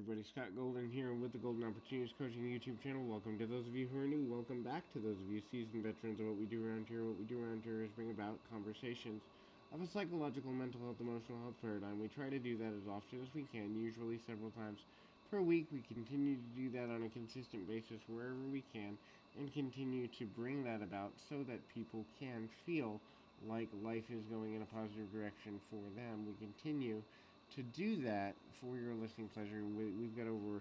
everybody? Scott Golden here with the Golden Opportunities Coaching YouTube channel. Welcome to those of you who are new. Welcome back to those of you seasoned veterans of what we do around here. What we do around here is bring about conversations of a psychological, mental health, emotional health paradigm. We try to do that as often as we can, usually several times per week. We continue to do that on a consistent basis wherever we can and continue to bring that about so that people can feel like life is going in a positive direction for them. We continue to do that for your listening pleasure. We've got over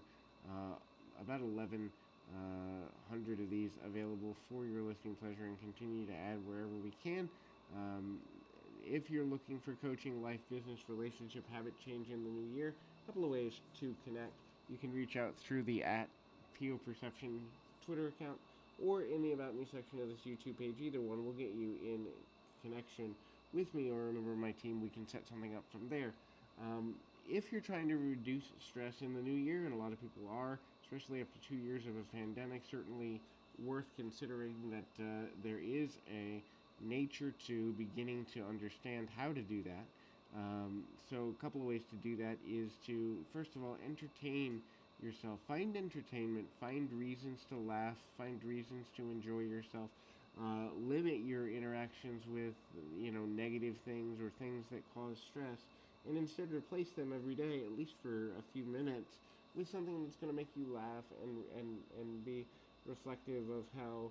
about 1,100 of these available for your listening pleasure and continue to add wherever we can. If you're looking for coaching, life, business, relationship, habit change in the new year, a couple of ways to connect. You can reach out through the @PO Perception Twitter account or in the About Me section of this YouTube page. Either one will get you in connection with me or a member of my team. We can set something up from there. If you're trying to reduce stress in the new year, and a lot of people are, especially after 2 years of a pandemic, certainly worth considering that there is a nature to beginning to understand how to do that. So a couple of ways to do that is to, first of all, entertain yourself. Find entertainment, find reasons to laugh, find reasons to enjoy yourself. Limit your interactions with, negative things or things that cause stress, and instead replace them every day, at least for a few minutes, with something that's going to make you laugh and be reflective of how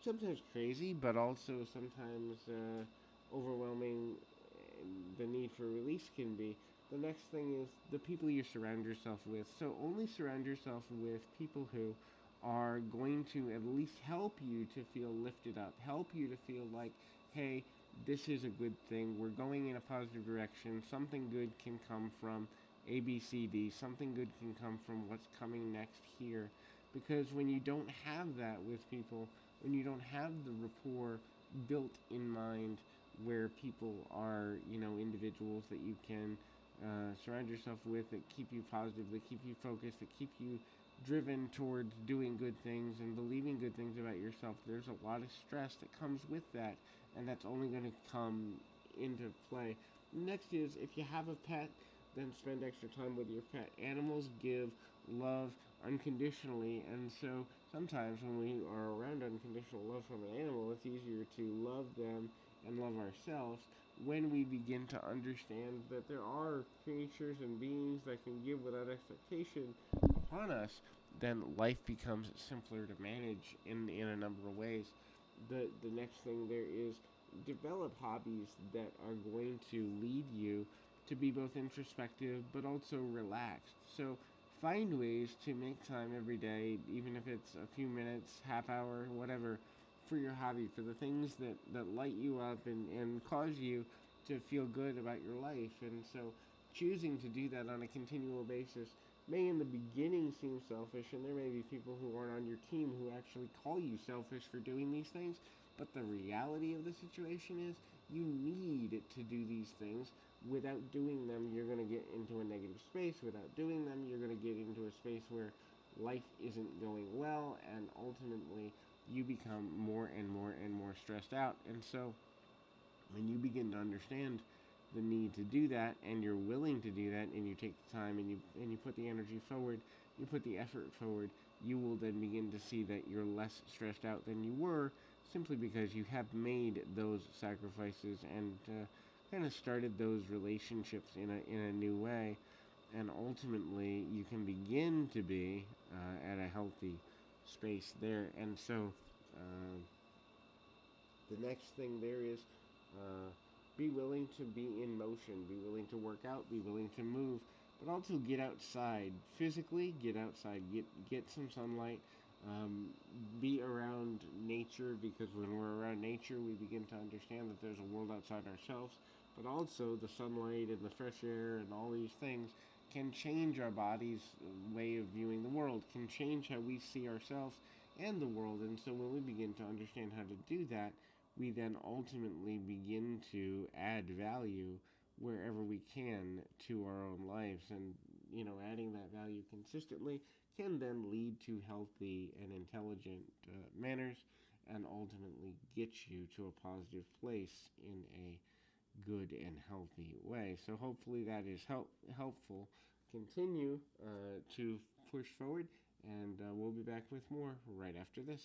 sometimes crazy, but also sometimes overwhelming the need for release can be. The next thing is the people you surround yourself with. So only surround yourself with people who are going to at least help you to feel lifted up, help you to feel like, hey, this is a good thing, we're going in a positive direction, something good can come from ABCD, something good can come from what's coming next here. Because when you don't have that with people, when you don't have the rapport built in mind where people are, individuals that you can surround yourself with, that keep you positive, that keep you focused, that keep you driven towards doing good things and believing good things about yourself, there's a lot of stress that comes with that, and that's only going to come into play. Next is, if you have a pet, then spend extra time with your pet. Animals give love unconditionally, and so sometimes when we are around unconditional love from an animal, it's easier to love them and love ourselves when we begin to understand that there are creatures and beings that can give without expectation upon us. Then life becomes simpler to manage in a number of ways. The next thing there is develop hobbies that are going to lead you to be both introspective but also relaxed. So find ways to make time every day, even if it's a few minutes, half hour, whatever, for your hobby, for the things that light you up and cause you to feel good about your life. And so choosing to do that on a continual basis may in the beginning seem selfish, and there may be people who aren't on your team who actually call you selfish for doing these things, but the reality of the situation is you need to do these things. Without doing them, you're going to get into a negative space. Without doing them, you're going to get into a space where life isn't going well, and ultimately you become more and more and more stressed out. And so when you begin to understand the need to do that, and you're willing to do that, and you take the time and you put the energy forward, you put the effort forward, you will then begin to see that you're less stressed out than you were, simply because you have made those sacrifices and kind of started those relationships in a new way, and ultimately you can begin to be at a healthy space there. And so the next thing there is be willing to be in motion, be willing to work out, be willing to move, but also get outside physically, get outside, get some sunlight, be around nature, because when we're around nature, we begin to understand that there's a world outside ourselves, but also the sunlight and the fresh air and all these things can change our body's way of viewing the world, can change how we see ourselves and the world. And so when we begin to understand how to do that, we then ultimately begin to add value wherever we can to our own lives. And, adding that value consistently can then lead to healthy and intelligent manners, and ultimately get you to a positive place in a good and healthy way. So hopefully that is helpful, continue to push forward, and we'll be back with more right after this.